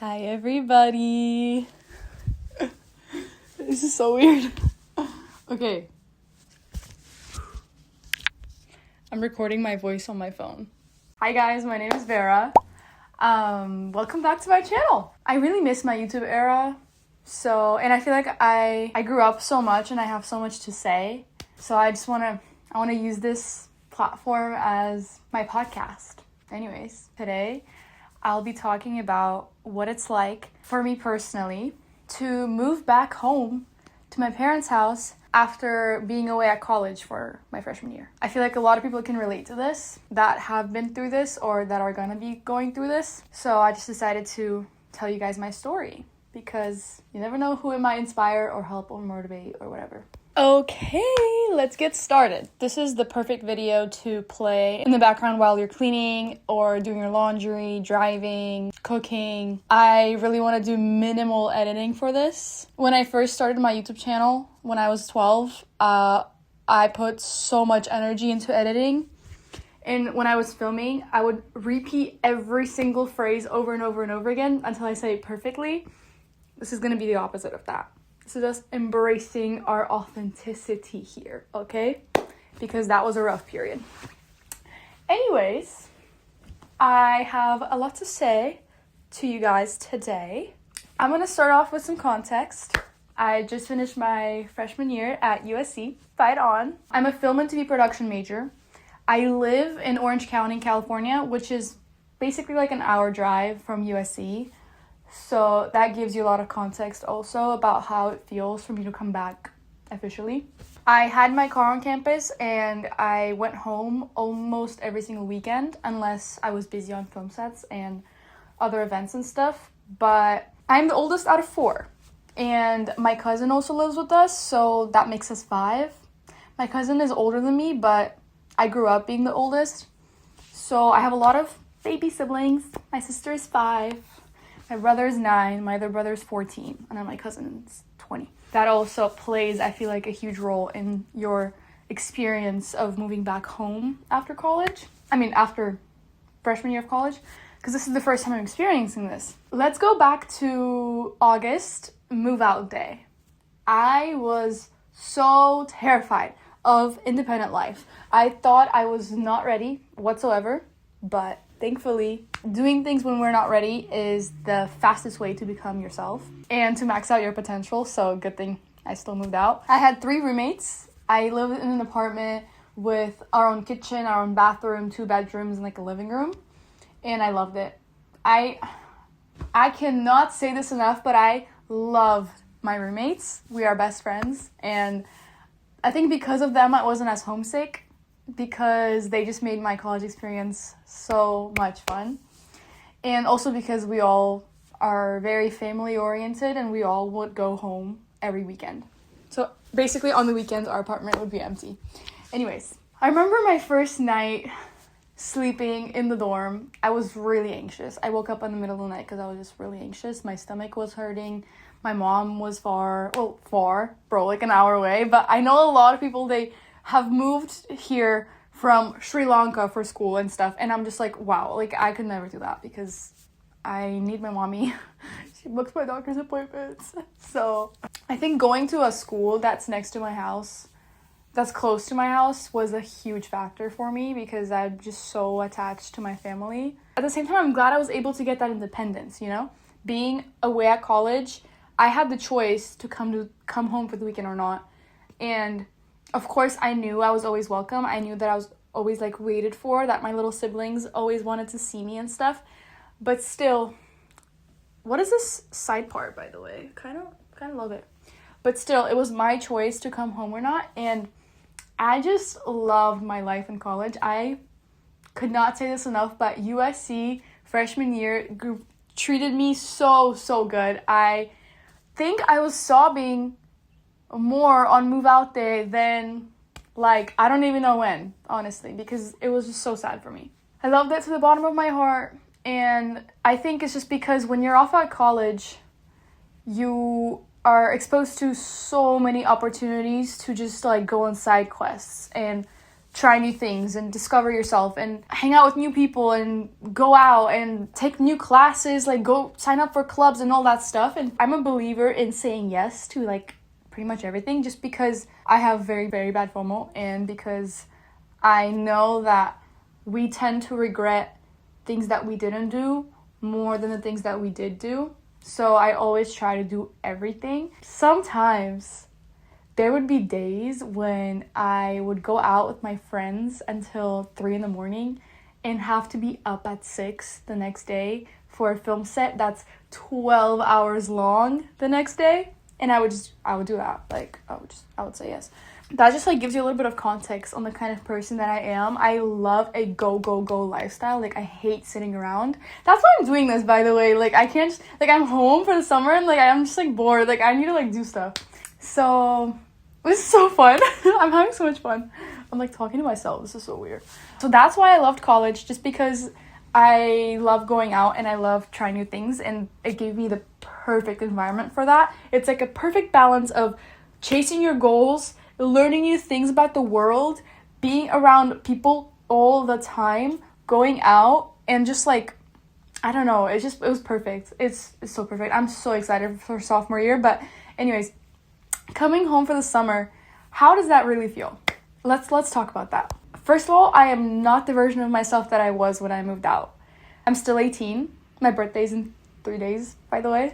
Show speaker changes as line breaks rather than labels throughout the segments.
Hi everybody. This is so weird. Okay. I'm recording my voice on my phone. Hi guys, my name is Vera. Welcome back to my channel. I really miss my YouTube era. And I feel like I grew up so much and I have so much to say. So I want to use this platform as my podcast. Anyways, today I'll be talking about what it's like for me personally to move back home to my parents' house after being away at college for my freshman year. I feel like a lot of people can relate to this that have been through this or that are gonna be going through this. So I just decided to tell you guys my story because you never know who it might inspire or help or motivate or whatever. Okay, let's get started. This is the perfect video to play in the background while you're cleaning or doing your laundry, driving, cooking. I really want to do minimal editing for this. When I first started my YouTube channel, when I was 12, I put so much energy into editing. And when I was filming, I would repeat every single phrase over and over and over again until I say it perfectly. This is going to be the opposite of that. So just embracing our authenticity here, okay? Because that was a rough period. Anyways, I have a lot to say to you guys today. I'm going to start off with some context. I just finished my freshman year at USC. Fight on. I'm a film and TV production major. I live in Orange County, California, which is basically like an hour drive from USC. So that gives you a lot of context also about how it feels for me to come back officially. I had my car on campus and I went home almost every single weekend unless I was busy on film sets and other events and stuff. But I'm the oldest out of 4 and my cousin also lives with us, so that makes us 5. My cousin is older than me, but I grew up being the oldest. So I have a lot of baby siblings. My sister is 5. My brother is 9, my other brother is 14, and then my cousin is 20. That also plays, I feel like, a huge role in your experience of moving back home after college. After freshman year of college, because this is the first time I'm experiencing this. Let's go back to August, move out day. I was so terrified of independent life. I thought I was not ready whatsoever, but thankfully, doing things when we're not ready is the fastest way to become yourself and to max out your potential. So good thing I still moved out. I had 3 roommates. I lived in an apartment with our own kitchen, our own bathroom, 2 bedrooms, and like a living room. And I loved it. I cannot say this enough, but I love my roommates. We are best friends. And I think because of them, I wasn't as homesick, because they just made my college experience so much fun. And also because we all are very family oriented and we all would go home every weekend. So basically on the weekends our apartment would be empty. Anyways, I remember my first night sleeping in the dorm. I was really anxious. I woke up in the middle of the night because I was just really anxious. My stomach was hurting. My mom was far, like an hour away. But I know a lot of people, they have moved here from Sri Lanka for school and stuff, and I'm just like, wow, like I could never do that because I need my mommy. She books my doctor's appointments. So I think going to a school that's next to my house, that's close to my house, was a huge factor for me because I'm just so attached to my family. At the same time, I'm glad I was able to get that independence, you know? Being away at college, I had the choice to come home for the weekend or not. And of course, I knew I was always welcome. I knew that I was always like waited for, that my little siblings always wanted to see me and stuff. But still, what is this side part, by the way? Kind of love it. But still, it was my choice to come home or not. And I just loved my life in college. I could not say this enough, but USC freshman year treated me so good. I think I was sobbing more on move out day than like I don't even know when, honestly, because it was just so sad for me. I loved it to the bottom of my heart, and I think it's just because when you're off at college, you are exposed to so many opportunities to just like go on side quests and try new things and discover yourself and hang out with new people and go out and take new classes, like go sign up for clubs and all that stuff. And I'm a believer in saying yes to like pretty much everything, just because I have very, very bad FOMO, and because I know that we tend to regret things that we didn't do more than the things that we did do. So I always try to do everything. Sometimes there would be days when I would go out with my friends until 3 a.m. and have to be up at 6 the next day for a film set that's 12 hours long the next day. And I would do that. Like, I would say yes. That just like gives you a little bit of context on the kind of person that I am. I love a go lifestyle. Like, I hate sitting around. That's why I'm doing this, by the way. Like, I can't just, like, I'm home for the summer and like I'm just like bored. Like, I need to like do stuff. So this is so fun. I'm having so much fun. I'm like talking to myself. This is so weird. So that's why I loved college, just because I love going out and I love trying new things, and it gave me the perfect environment for that. It's like a perfect balance of chasing your goals, learning new things about the world, being around people all the time, going out, and just like, I don't know, it was perfect. It's so perfect. I'm so excited for sophomore year. But anyways, coming home for the summer, how does that really feel? Let's talk about that. First of all, I am not the version of myself that I was when I moved out. I'm still 18. My birthday's in 3 days, by the way.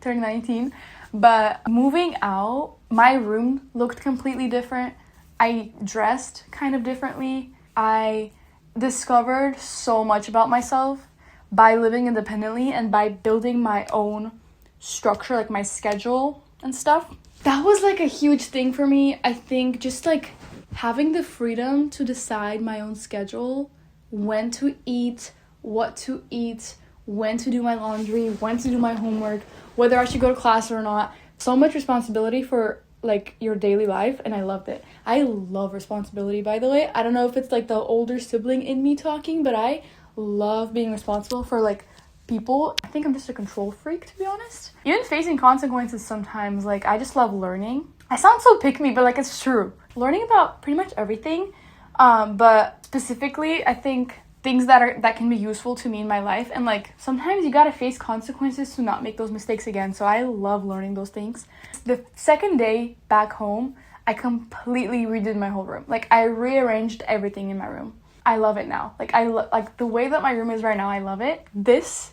Turning 19. But moving out, my room looked completely different. I dressed kind of differently. I discovered so much about myself by living independently and by building my own structure, like my schedule and stuff. That was like a huge thing for me. I think just like having the freedom to decide my own schedule, when to eat, what to eat, when to do my laundry, when to do my homework, whether I should go to class or not. So much responsibility for like your daily life, and I loved it. I love responsibility, by the way. I don't know if it's like the older sibling in me talking, but I love being responsible for like people. I think I'm just a control freak, to be honest. Even facing consequences sometimes, like I just love learning. I sound so pick me, but like it's true. Learning about pretty much everything, but specifically I think things that can be useful to me in my life, and like sometimes you gotta face consequences to not make those mistakes again. So I love learning those things. The second day back home, I completely redid my whole room. Like I rearranged everything in my room. I love it now. Like like the way that my room is right now, I love it. This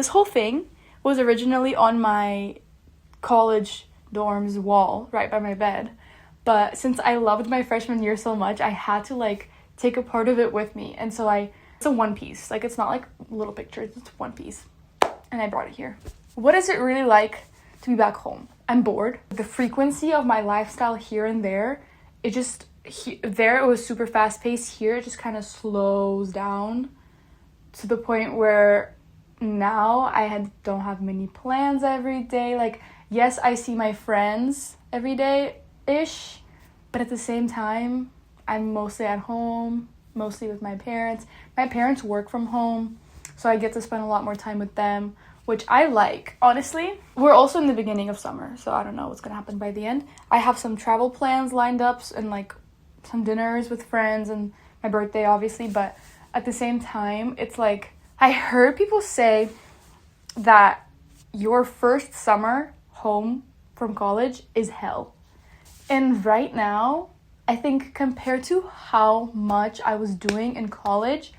whole thing was originally on my college dorm's wall right by my bed, but since I loved my freshman year so much, I had to like take a part of it with me. And so it's a one piece. Like it's not like little pictures, it's one piece. And I brought it here. What is it really like to be back home? I'm bored. The frequency of my lifestyle here and there, it just, there it was super fast paced. Here it just kind of slows down to the point where now I don't have many plans every day. Like, yes, I see my friends every day-ish, but at the same time, I'm mostly at home, mostly with my parents. My parents work from home, so I get to spend a lot more time with them, which I like. Honestly, we're also in the beginning of summer, so I don't know what's gonna happen by the end. I have some travel plans lined up and like some dinners with friends and my birthday, obviously, but at the same time, it's like, I heard people say that your first summer home from college is hell. And right now, I think compared to how much I was doing in college,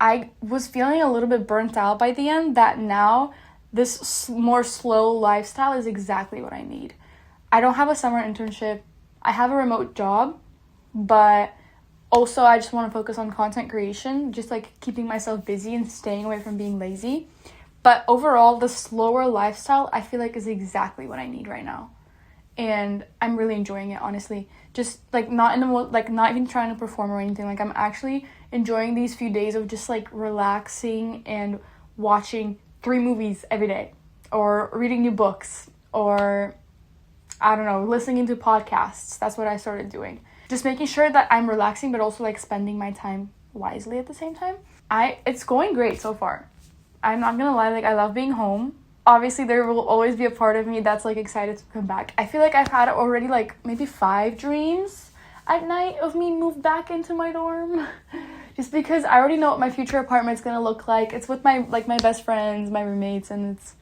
I was feeling a little bit burnt out by the end, that now this more slow lifestyle is exactly what I need. I don't have a summer internship. I have a remote job, but also I just want to focus on content creation, just like keeping myself busy and staying away from being lazy. But overall, the slower lifestyle I feel like is exactly what I need right now. And I'm really enjoying it, honestly. Just like not even trying to perform or anything. Like I'm actually enjoying these few days of just like relaxing and watching 3 movies every day, or reading new books, or I don't know, listening to podcasts. That's what I started doing. Just making sure that I'm relaxing, but also like spending my time wisely at the same time. It's going great so far. I'm not gonna lie, like I love being home. Obviously, there will always be a part of me that's like excited to come back. I feel like I've had already like maybe 5 dreams at night of me move back into my dorm. Just because I already know what my future apartment's gonna look like. It's with my best friends, my roommates, and it's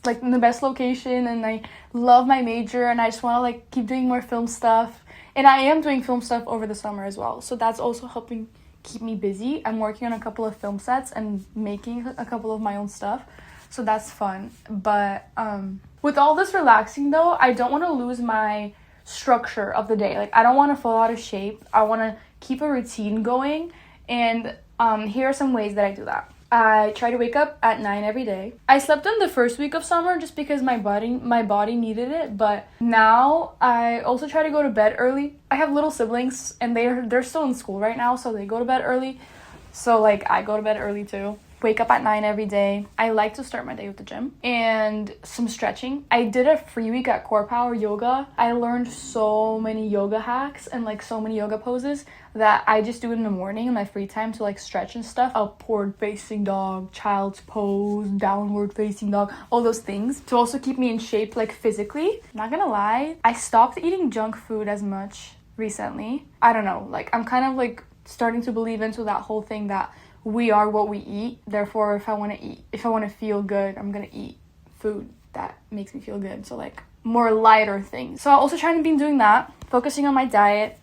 like in the best location, and I love my major, and I just want to like keep doing more film stuff. And I am doing film stuff over the summer as well, so that's also helping keep me busy. I'm working on a couple of film sets and making a couple of my own stuff, so that's fun. But with all this relaxing though, I don't want to lose my structure of the day. Like, I don't want to fall out of shape. I want to keep a routine going, and here are some ways that I do that. I try to wake up at 9 every day. I slept in the first week of summer just because my body needed it, but now I also try to go to bed early. I have little siblings, and they're still in school right now, so they go to bed early. So like, I go to bed early too. Wake up at 9 every day. I like to start my day with the gym and some stretching. I did a free week at Core Power Yoga. I learned so many yoga hacks and like so many yoga poses that I just do it in the morning in my free time to like stretch and stuff. Upward facing dog, child's pose, downward facing dog, all those things to also keep me in shape like physically. Not gonna lie, I stopped eating junk food as much recently. I don't know, like I'm kind of like starting to believe into that whole thing that we are what we eat. Therefore, if I want to feel good, I'm gonna eat food that makes me feel good. So like more lighter things. So I'm also trying to be doing that, focusing on my diet,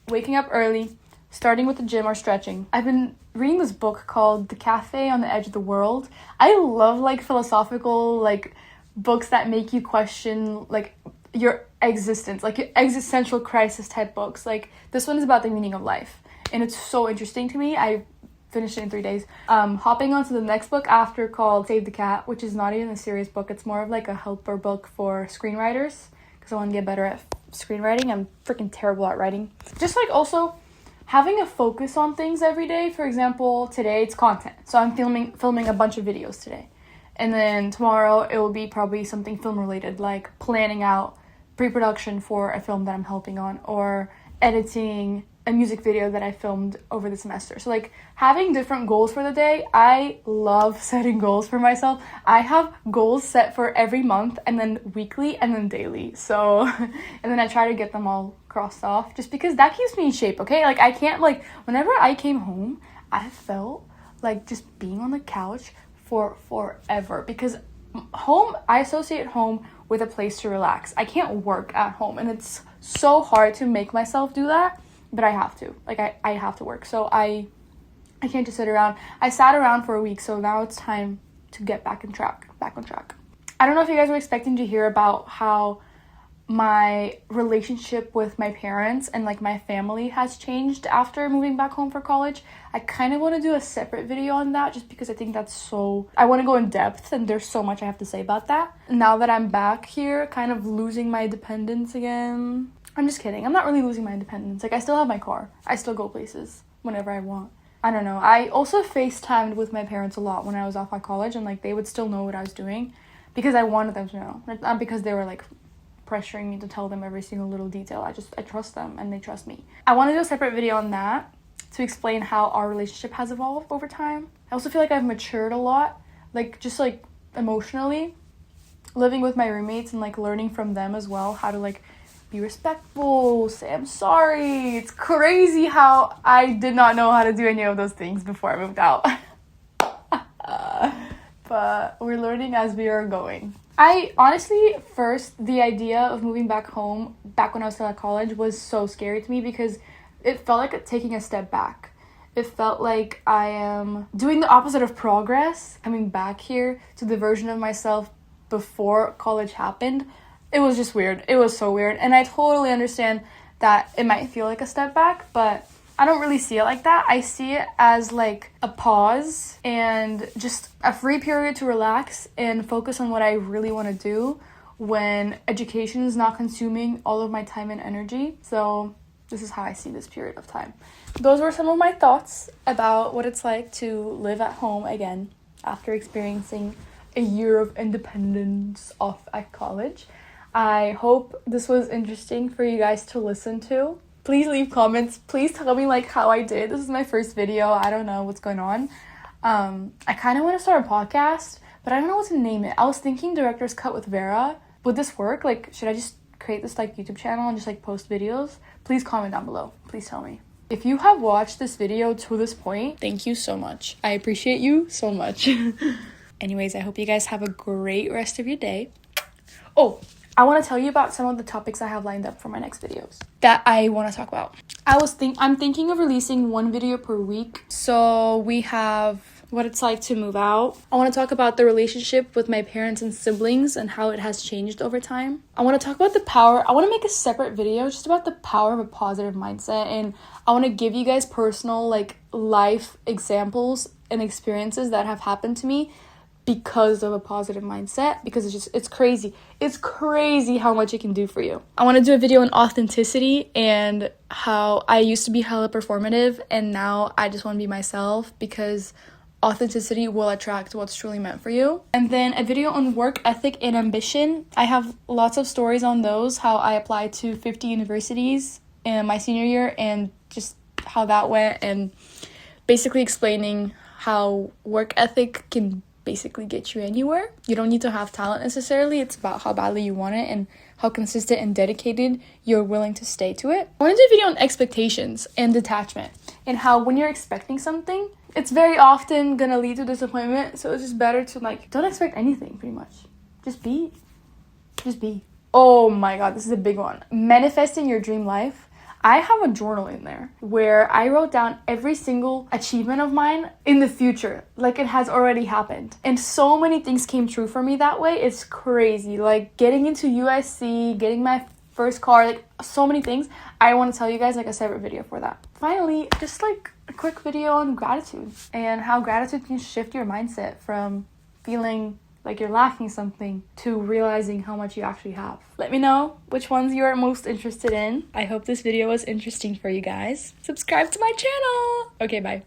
waking up early, starting with the gym or stretching. I've been reading this book called The Cafe on the Edge of the World. I love like philosophical like books that make you question like your existence, like your existential crisis type books. Like this one is about the meaning of life, and it's so interesting to me. I finished it in 3 days. Hopping on to the next book after called Save the Cat, which is not even a serious book. It's more of like a helper book for screenwriters because I want to get better at screenwriting. I'm freaking terrible at writing. Just like also having a focus on things every day. For example, today it's content. So I'm filming a bunch of videos today. And then tomorrow it will be probably something film related, like planning out pre-production for a film that I'm helping on, or editing a music video that I filmed over the semester. So like having different goals for the day. I love setting goals for myself. I have goals set for every month, and then weekly, and then daily. So and then I try to get them all crossed off just because that keeps me in shape, okay? Like I can't, like whenever I came home, I felt like just being on the couch for forever, because home, I associate home with a place to relax. I can't work at home, and it's so hard to make myself do that. But I have to. Like, I have to work. So I can't just sit around. I sat around for a week, so now it's time to get back on track. I don't know if you guys were expecting to hear about how my relationship with my parents and, like, my family has changed after moving back home for college. I kind of want to do a separate video on that just because I think that's so... I want to go in depth, and there's so much I have to say about that. Now that I'm back here, kind of losing my independence again... I'm just kidding. I'm not really losing my independence. Like, I still have my car. I still go places whenever I want. I don't know. I also FaceTimed with my parents a lot when I was off at college, and, like, they would still know what I was doing because I wanted them to know. Not because they were, like, pressuring me to tell them every single little detail. I trust them, and they trust me. I want to do a separate video on that to explain how our relationship has evolved over time. I also feel like I've matured a lot, like, just, like, emotionally. Living with my roommates and, like, learning from them as well how to, like, be respectful, say I'm sorry. It's crazy how I did not know how to do any of those things before I moved out. But we're learning as we are going. I honestly, first, the idea of moving back home, back when I was still at college, was so scary to me because it felt like taking a step back. It felt like I am doing the opposite of progress, coming back here to the version of myself before college happened. It was just weird. It was so weird. And I totally understand that it might feel like a step back, but I don't really see it like that. I see it as like a pause and just a free period to relax and focus on what I really want to do when education is not consuming all of my time and energy. So this is how I see this period of time. Those were some of my thoughts about what it's like to live at home again after experiencing a year of independence off at college. I hope this was interesting for you guys to listen to. Please leave comments. Please tell me like how I did. This is my first video. I don't know what's going on. I kind of want to start a podcast, but I don't know what to name it. I was thinking Director's Cut with Vera. Would this work? Like, should I just create this like YouTube channel and just like post videos, please comment down below. Please tell me. If you have watched this video to this point, thank you so much. I appreciate you so much. Anyways, I hope you guys have a great rest of your day. Oh, I want to tell you about some of the topics I have lined up for my next videos that I want to talk about. I'm thinking of releasing one video per week. So we have what it's like to move out. I want to talk about the relationship with my parents and siblings and how it has changed over time. I want to talk about the power. I want to make a separate video just about the power of a positive mindset, and I want to give you guys personal like life examples and experiences that have happened to me because of a positive mindset, because it's crazy. It's crazy how much it can do for you. I want to do a video on authenticity and how I used to be hella performative and now I just want to be myself, because authenticity will attract what's truly meant for you. And then a video on work ethic and ambition. I have lots of stories on those, how I applied to 50 universities in my senior year and just how that went, and basically explaining how work ethic can basically get you anywhere. You don't need to have talent necessarily. It's about how badly you want it and how consistent and dedicated you're willing to stay to it. I want to do a video on expectations and detachment, and how when you're expecting something, it's very often gonna lead to disappointment. So it's just better to like, don't expect anything pretty much. Just be. Oh my god, this is a big one. Manifesting your dream life. I have a journal in there where I wrote down every single achievement of mine in the future, like it has already happened. And so many things came true for me that way. It's crazy. Like getting into USC, getting my first car, like so many things. I want to tell you guys like a separate video for that. Finally, just like a quick video on gratitude and how gratitude can shift your mindset from feeling like you're lacking something to realizing how much you actually have. Let me know which ones you are most interested in. I hope this video was interesting for you guys. Subscribe to my channel. Okay, bye.